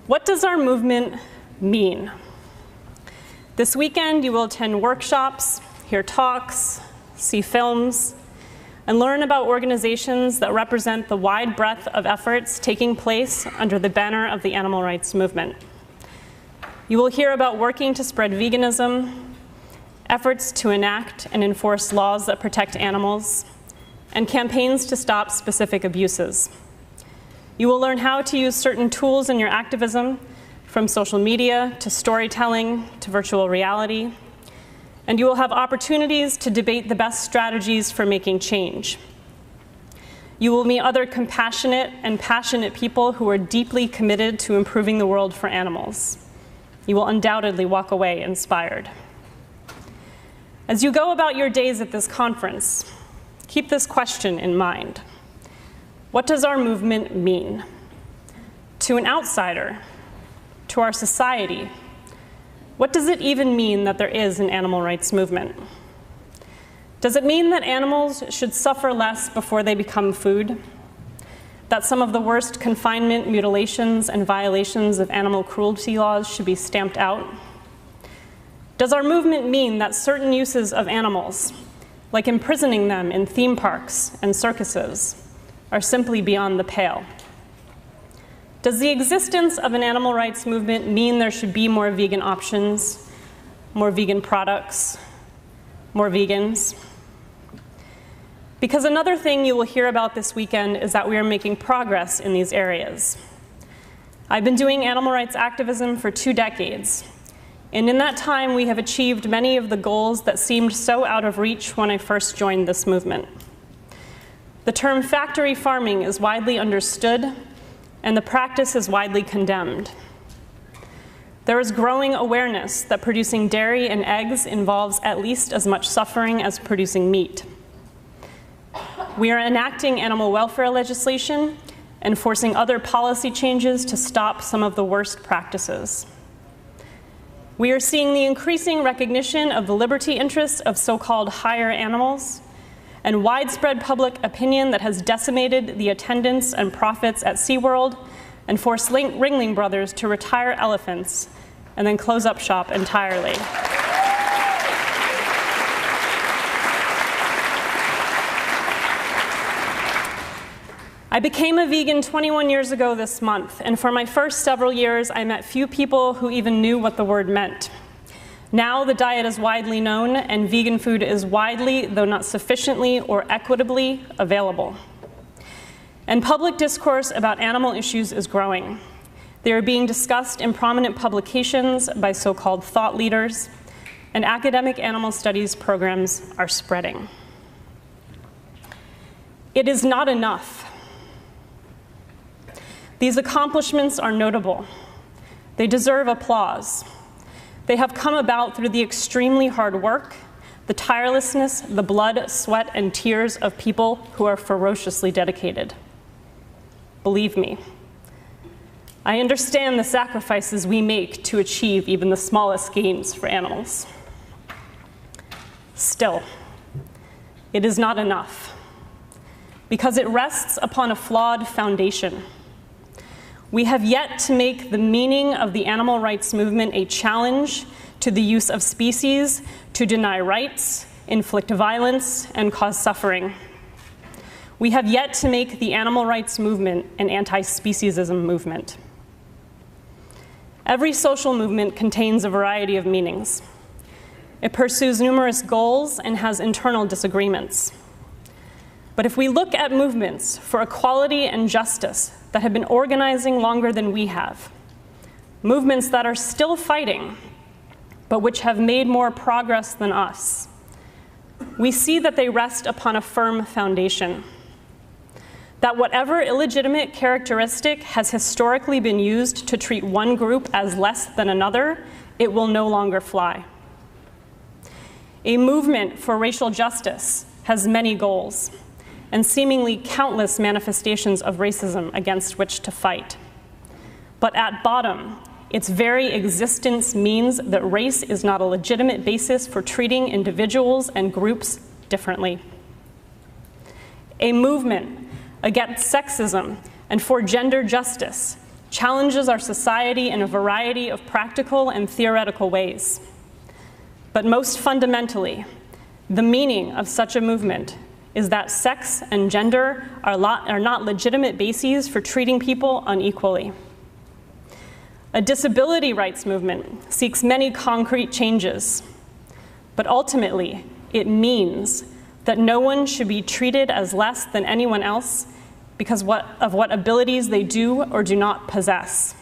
What does our movement mean? This weekend, you will attend workshops, hear talks, see films, and learn about organizations that represent the wide breadth of efforts taking place under the banner of the animal rights movement. You will hear about working to spread veganism, efforts to enact and enforce laws that protect animals, and campaigns to stop specific abuses. You will learn how to use certain tools in your activism, from social media to storytelling to virtual reality, and you will have opportunities to debate the best strategies for making change. You will meet other compassionate and passionate people who are deeply committed to improving the world for animals. You will undoubtedly walk away inspired. As you go about your days at this conference, keep this question in mind. What does our movement mean? To an outsider, to our society, what does it even mean that there is an animal rights movement? Does it mean that animals should suffer less before they become food? That some of the worst confinement, mutilations, and violations of animal cruelty laws should be stamped out? Does our movement mean that certain uses of animals, like imprisoning them in theme parks and circuses, are simply beyond the pale? Does the existence of an animal rights movement mean there should be more vegan options, more vegan products, more vegans? Because another thing you will hear about this weekend is that we are making progress in these areas. I've been doing animal rights activism for 2 decades, and in that time we have achieved many of the goals that seemed so out of reach when I first joined this movement. The term factory farming is widely understood, and the practice is widely condemned. There is growing awareness that producing dairy and eggs involves at least as much suffering as producing meat. We are enacting animal welfare legislation and forcing other policy changes to stop some of the worst practices. We are seeing the increasing recognition of the liberty interests of so-called higher animals and widespread public opinion that has decimated the attendance and profits at SeaWorld and forced Ringling Brothers to retire elephants and then close up shop entirely. I became a vegan 21 years ago this month, and for my first several years, I met few people who even knew what the word meant. Now the diet is widely known, and vegan food is widely, though not sufficiently or equitably, available. And public discourse about animal issues is growing. They are being discussed in prominent publications by so-called thought leaders, and academic animal studies programs are spreading. It is not enough. These accomplishments are notable. They deserve applause. They have come about through the extremely hard work, the tirelessness, the blood, sweat, and tears of people who are ferociously dedicated. Believe me, I understand the sacrifices we make to achieve even the smallest gains for animals. Still, it is not enough, because it rests upon a flawed foundation. We have yet to make the meaning of the animal rights movement a challenge to the use of species to deny rights, inflict violence, and cause suffering. We have yet to make the animal rights movement an anti-speciesism movement. Every social movement contains a variety of meanings. It pursues numerous goals and has internal disagreements. But if we look at movements for equality and justice that have been organizing longer than we have, movements that are still fighting, but which have made more progress than us, we see that they rest upon a firm foundation. That whatever illegitimate characteristic has historically been used to treat one group as less than another, it will no longer fly. A movement for racial justice has many goals, and seemingly countless manifestations of racism against which to fight. But at bottom, its very existence means that race is not a legitimate basis for treating individuals and groups differently. A movement against sexism and for gender justice challenges our society in a variety of practical and theoretical ways. But most fundamentally, the meaning of such a movement is that sex and gender are not legitimate bases for treating people unequally. A disability rights movement seeks many concrete changes, but ultimately it means that no one should be treated as less than anyone else because of what abilities they do or do not possess.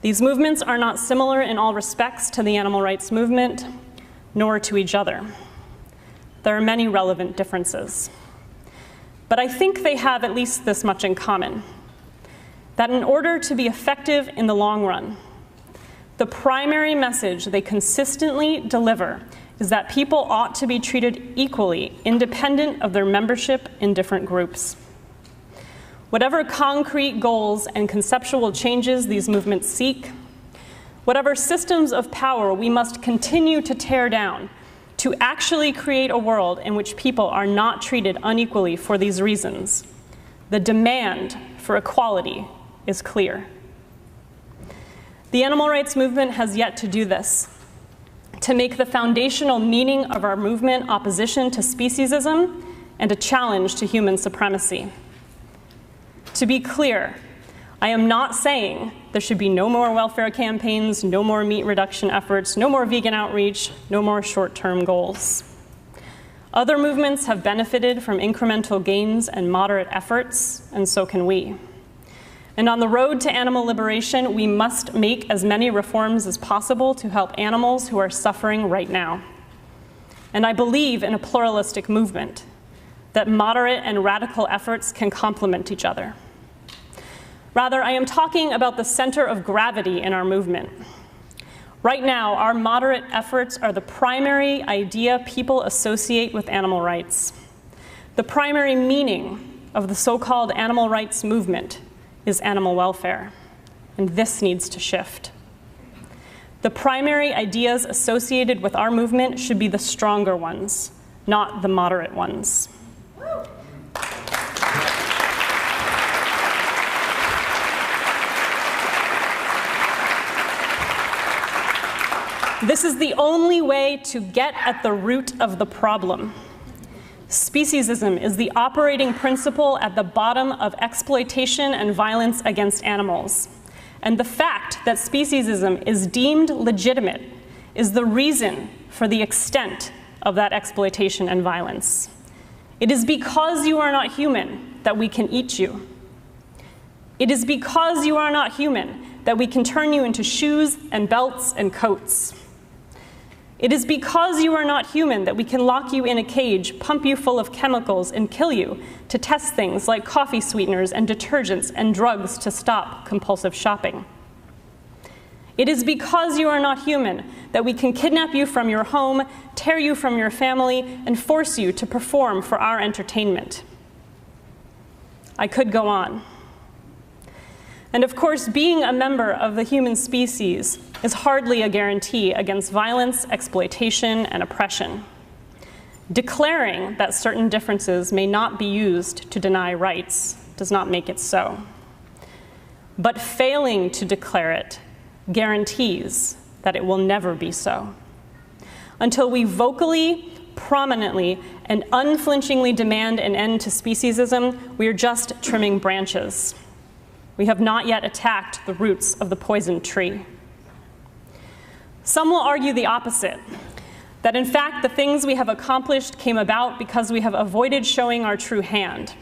These movements are not similar in all respects to the animal rights movement, nor to each other. There are many relevant differences. But I think they have at least this much in common, that in order to be effective in the long run, the primary message they consistently deliver is that people ought to be treated equally, independent of their membership in different groups. Whatever concrete goals and conceptual changes these movements seek, whatever systems of power we must continue to tear down to actually create a world in which people are not treated unequally for these reasons, the demand for equality is clear. The animal rights movement has yet to do this, to make the foundational meaning of our movement opposition to speciesism and a challenge to human supremacy. To be clear, I am not saying there should be no more welfare campaigns, no more meat reduction efforts, no more vegan outreach, no more short-term goals. Other movements have benefited from incremental gains and moderate efforts, and so can we. And on the road to animal liberation, we must make as many reforms as possible to help animals who are suffering right now. And I believe in a pluralistic movement, that moderate and radical efforts can complement each other. Rather, I am talking about the center of gravity in our movement. Right now, our moderate efforts are the primary idea people associate with animal rights. The primary meaning of the so-called animal rights movement is animal welfare, and this needs to shift. The primary ideas associated with our movement should be the stronger ones, not the moderate ones. This is the only way to get at the root of the problem. Speciesism is the operating principle at the bottom of exploitation and violence against animals. And the fact that speciesism is deemed legitimate is the reason for the extent of that exploitation and violence. It is because you are not human that we can eat you. It is because you are not human that we can turn you into shoes and belts and coats. It is because you are not human that we can lock you in a cage, pump you full of chemicals, and kill you to test things like coffee sweeteners and detergents and drugs to stop compulsive shopping. It is because you are not human that we can kidnap you from your home, tear you from your family, and force you to perform for our entertainment. I could go on. And of course, being a member of the human species is hardly a guarantee against violence, exploitation, and oppression. Declaring that certain differences may not be used to deny rights does not make it so. But failing to declare it guarantees that it will never be so. Until we vocally, prominently, and unflinchingly demand an end to speciesism, we are just trimming branches. We have not yet attacked the roots of the poisoned tree. Some will argue the opposite, that in fact the things we have accomplished came about because we have avoided showing our true hand,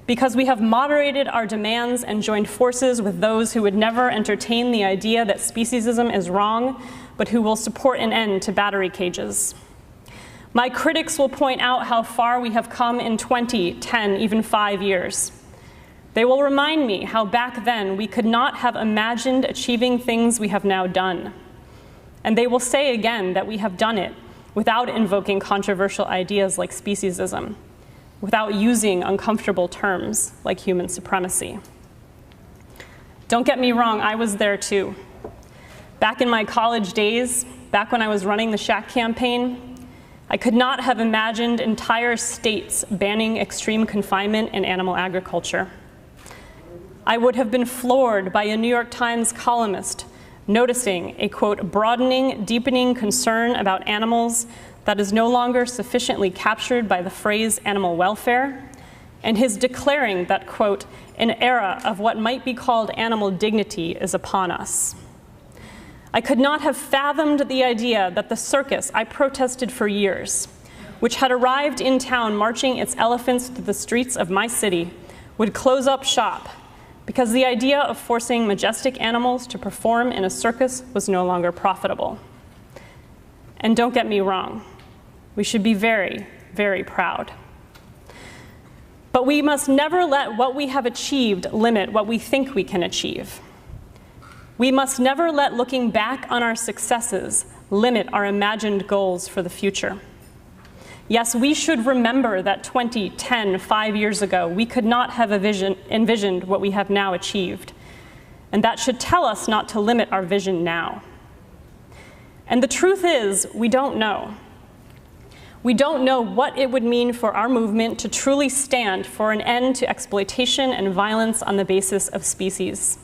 because we have moderated our demands and joined forces with those who would never entertain the idea that speciesism is wrong, but who will support an end to battery cages. My critics will point out how far we have come in 20, 10, even 5 years. They will remind me how back then we could not have imagined achieving things we have now done. And they will say again that we have done it without invoking controversial ideas like speciesism, without using uncomfortable terms like human supremacy. Don't get me wrong, I was there too. Back in my college days, back when I was running the Shack campaign, I could not have imagined entire states banning extreme confinement in animal agriculture. I would have been floored by a New York Times columnist noticing a, quote, broadening, deepening concern about animals that is no longer sufficiently captured by the phrase animal welfare, and his declaring that, quote, an era of what might be called animal dignity is upon us. I could not have fathomed the idea that the circus I protested for years, which had arrived in town marching its elephants through the streets of my city, would close up shop because the idea of forcing majestic animals to perform in a circus was no longer profitable. And don't get me wrong, we should be very, very proud. But we must never let what we have achieved limit what we think we can achieve. We must never let looking back on our successes limit our imagined goals for the future. Yes, we should remember that 20, 10, 5 years ago, we could not have envisioned what we have now achieved. And that should tell us not to limit our vision now. And the truth is, we don't know. We don't know what it would mean for our movement to truly stand for an end to exploitation and violence on the basis of species,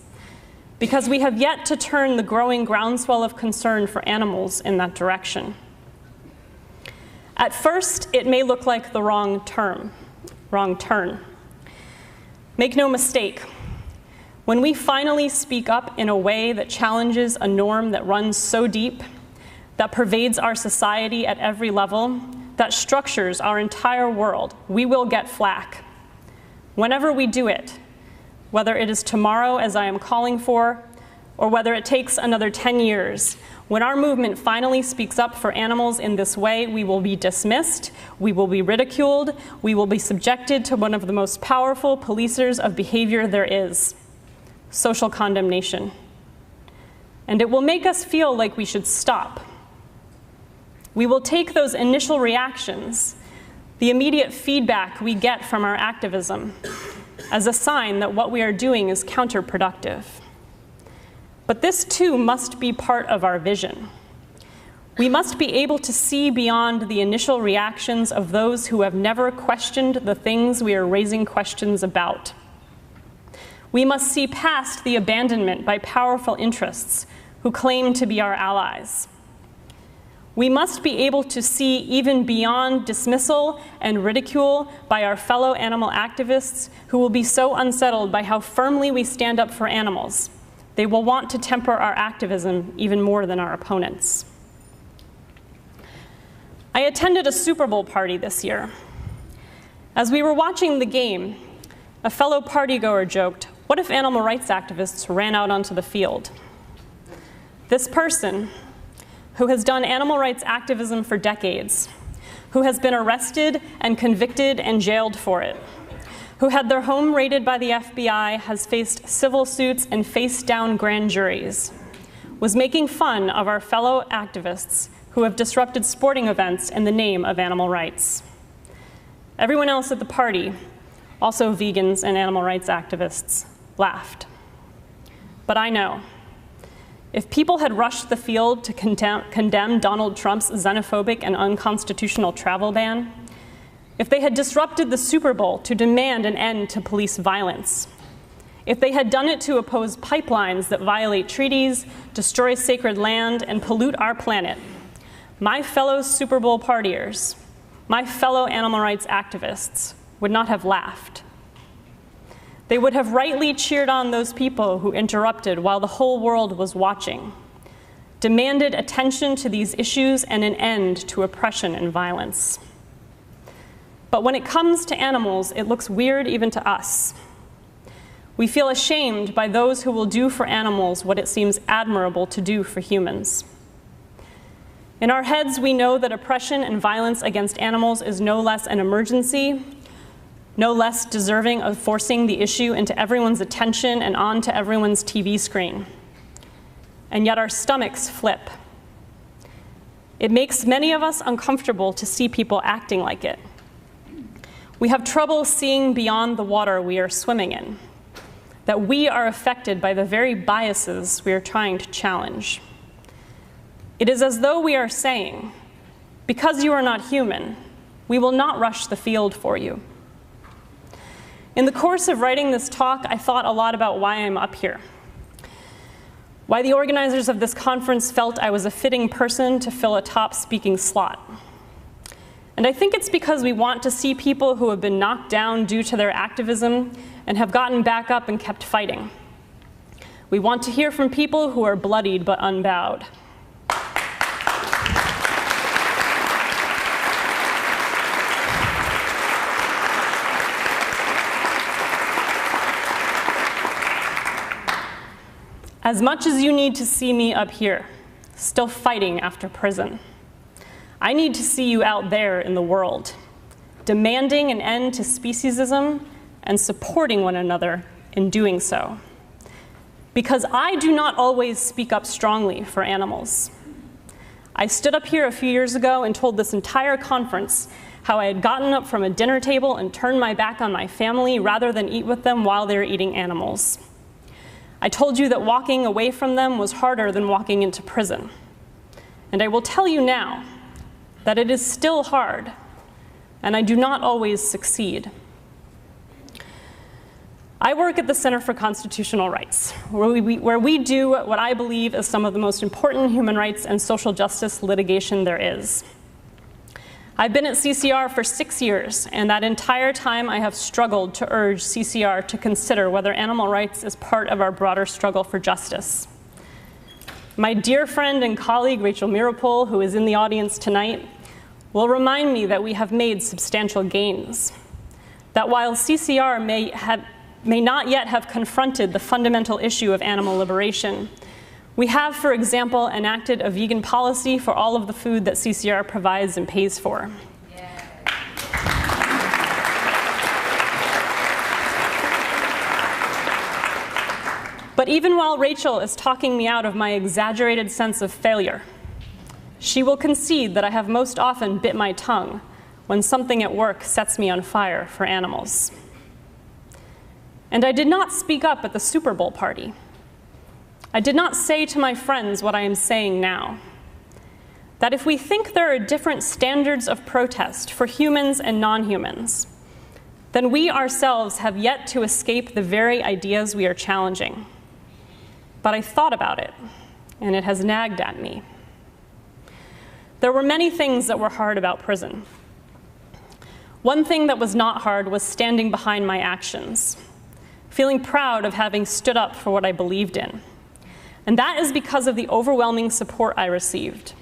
because we have yet to turn the growing groundswell of concern for animals in that direction. At first, it may look like the wrong turn. Make no mistake, when we finally speak up in a way that challenges a norm that runs so deep, that pervades our society at every level, that structures our entire world, we will get flack. Whenever we do it, whether it is tomorrow, as I am calling for, or whether it takes another 10 years, when our movement finally speaks up for animals in this way, we will be dismissed, we will be ridiculed, we will be subjected to one of the most powerful policers of behavior there is, social condemnation. And it will make us feel like we should stop. We will take those initial reactions, the immediate feedback we get from our activism, as a sign that what we are doing is counterproductive. But this too must be part of our vision. We must be able to see beyond the initial reactions of those who have never questioned the things we are raising questions about. We must see past the abandonment by powerful interests who claim to be our allies. We must be able to see even beyond dismissal and ridicule by our fellow animal activists who will be so unsettled by how firmly we stand up for animals. They will want to temper our activism even more than our opponents. I attended a Super Bowl party this year. As we were watching the game, a fellow partygoer joked, "What if animal rights activists ran out onto the field?" This person, who has done animal rights activism for decades, who has been arrested and convicted and jailed for it, who had their home raided by the FBI, has faced civil suits and faced down grand juries, was making fun of our fellow activists who have disrupted sporting events in the name of animal rights. Everyone else at the party, also vegans and animal rights activists, laughed. But I know, if people had rushed the field to condemn Donald Trump's xenophobic and unconstitutional travel ban, if they had disrupted the Super Bowl to demand an end to police violence, if they had done it to oppose pipelines that violate treaties, destroy sacred land, and pollute our planet, my fellow Super Bowl partiers, my fellow animal rights activists would not have laughed. They would have rightly cheered on those people who interrupted while the whole world was watching, demanded attention to these issues and an end to oppression and violence. But when it comes to animals, it looks weird even to us. We feel ashamed by those who will do for animals what it seems admirable to do for humans. In our heads, we know that oppression and violence against animals is no less an emergency, no less deserving of forcing the issue into everyone's attention and onto everyone's TV screen. And yet our stomachs flip. It makes many of us uncomfortable to see people acting like it. We have trouble seeing beyond the water we are swimming in, that we are affected by the very biases we are trying to challenge. It is as though we are saying, because you are not human, we will not rush the field for you. In the course of writing this talk, I thought a lot about why I'm up here. Why the organizers of this conference felt I was a fitting person to fill a top speaking slot. And I think it's because we want to see people who have been knocked down due to their activism and have gotten back up and kept fighting. We want to hear from people who are bloodied but unbowed. As much as you need to see me up here, still fighting after prison, I need to see you out there in the world, demanding an end to speciesism and supporting one another in doing so. Because I do not always speak up strongly for animals. I stood up here a few years ago and told this entire conference how I had gotten up from a dinner table and turned my back on my family rather than eat with them while they were eating animals. I told you that walking away from them was harder than walking into prison. And I will tell you now that it is still hard, and I do not always succeed. I work at the Center for Constitutional Rights, where we do what I believe is some of the most important human rights and social justice litigation there is. I've been at CCR for 6 years, and that entire time I have struggled to urge CCR to consider whether animal rights is part of our broader struggle for justice. My dear friend and colleague, Rachel Mirapol, who is in the audience tonight, will remind me that we have made substantial gains. That while CCR may not yet have confronted the fundamental issue of animal liberation, we have, for example, enacted a vegan policy for all of the food that CCR provides and pays for. Yeah. But even while Rachel is talking me out of my exaggerated sense of failure, she will concede that I have most often bit my tongue when something at work sets me on fire for animals. And I did not speak up at the Super Bowl party. I did not say to my friends what I am saying now, that if we think there are different standards of protest for humans and non-humans, then we ourselves have yet to escape the very ideas we are challenging. But I thought about it, and it has nagged at me. There were many things that were hard about prison. One thing that was not hard was standing behind my actions, feeling proud of having stood up for what I believed in. And that is because of the overwhelming support I received.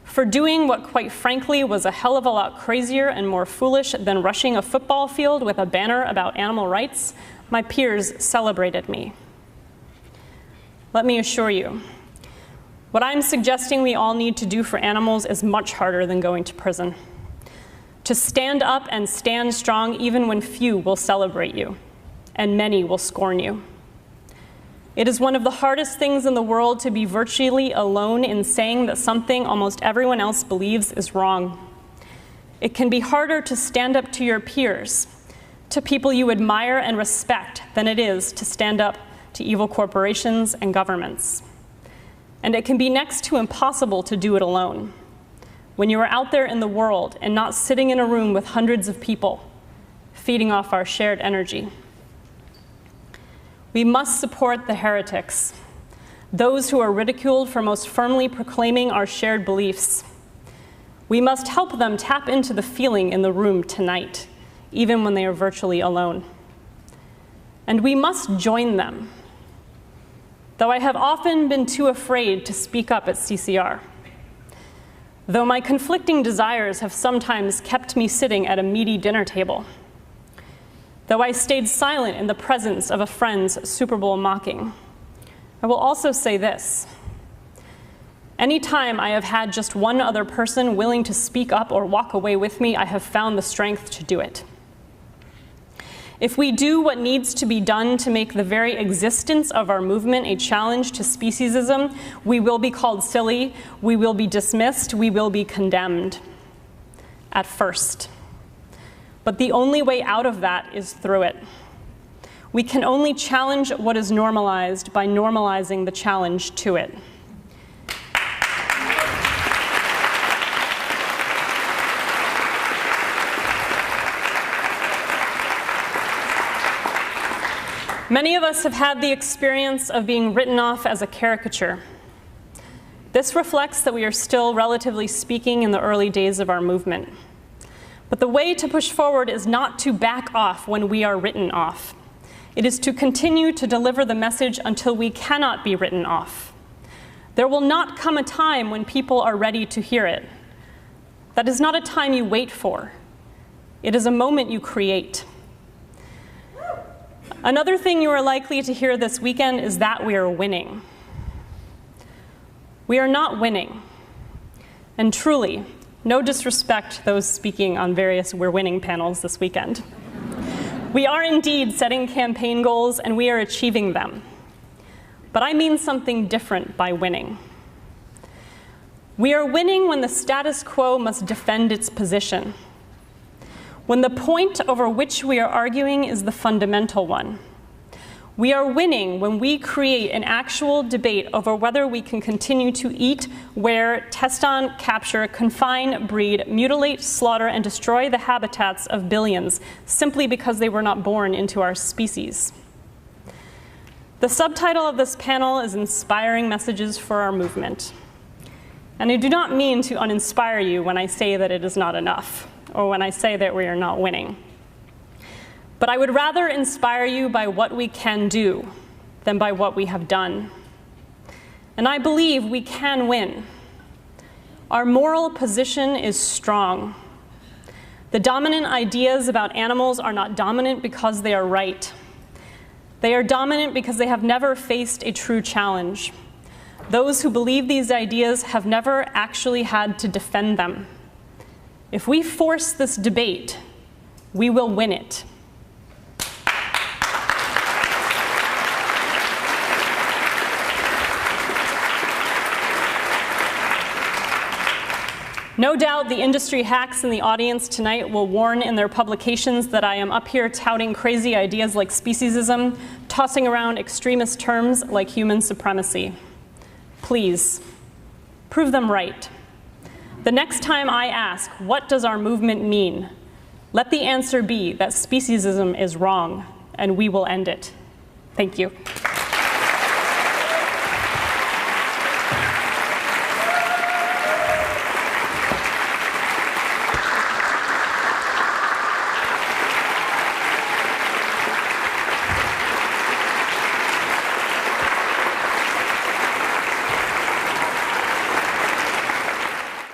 For doing what, quite frankly, was a hell of a lot crazier and more foolish than rushing a football field with a banner about animal rights, my peers celebrated me. Let me assure you, what I'm suggesting we all need to do for animals is much harder than going to prison. To stand up and stand strong even when few will celebrate you, and many will scorn you. It is one of the hardest things in the world to be virtually alone in saying that something almost everyone else believes is wrong. It can be harder to stand up to your peers, to people you admire and respect, than it is to stand up to evil corporations and governments. And it can be next to impossible to do it alone. When you are out there in the world and not sitting in a room with hundreds of people, feeding off our shared energy. We must support the heretics, those who are ridiculed for most firmly proclaiming our shared beliefs. We must help them tap into the feeling in the room tonight, even when they are virtually alone. And we must join them, though I have often been too afraid to speak up at CCR. Though my conflicting desires have sometimes kept me sitting at a meaty dinner table. Though I stayed silent in the presence of a friend's Super Bowl mocking, I will also say this. Anytime I have had just one other person willing to speak up or walk away with me, I have found the strength to do it. If we do what needs to be done to make the very existence of our movement a challenge to speciesism, we will be called silly, we will be dismissed, we will be condemned. At first. But the only way out of that is through it. We can only challenge what is normalized by normalizing the challenge to it. Many of us have had the experience of being written off as a caricature. This reflects that we are still, relatively speaking, in the early days of our movement. But the way to push forward is not to back off when we are written off. It is to continue to deliver the message until we cannot be written off. There will not come a time when people are ready to hear it. That is not a time you wait for. It is a moment you create. Another thing you are likely to hear this weekend is that we are winning. We are not winning. And truly, no disrespect to those speaking on various We're Winning panels this weekend. We are indeed setting campaign goals, and we are achieving them. But I mean something different by winning. We are winning when the status quo must defend its position, when the point over which we are arguing is the fundamental one. We are winning when we create an actual debate over whether we can continue to eat, wear, test on, capture, confine, breed, mutilate, slaughter, and destroy the habitats of billions simply because they were not born into our species. The subtitle of this panel is Inspiring Messages for Our Movement. And I do not mean to uninspire you when I say that it is not enough, or when I say that we are not winning. But I would rather inspire you by what we can do than by what we have done. And I believe we can win. Our moral position is strong. The dominant ideas about animals are not dominant because they are right. They are dominant because they have never faced a true challenge. Those who believe these ideas have never actually had to defend them. If we force this debate, we will win it. No doubt the industry hacks in the audience tonight will warn in their publications that I am up here touting crazy ideas like speciesism, tossing around extremist terms like human supremacy. Please, prove them right. The next time I ask, what does our movement mean? Let the answer be that speciesism is wrong, and we will end it. Thank you.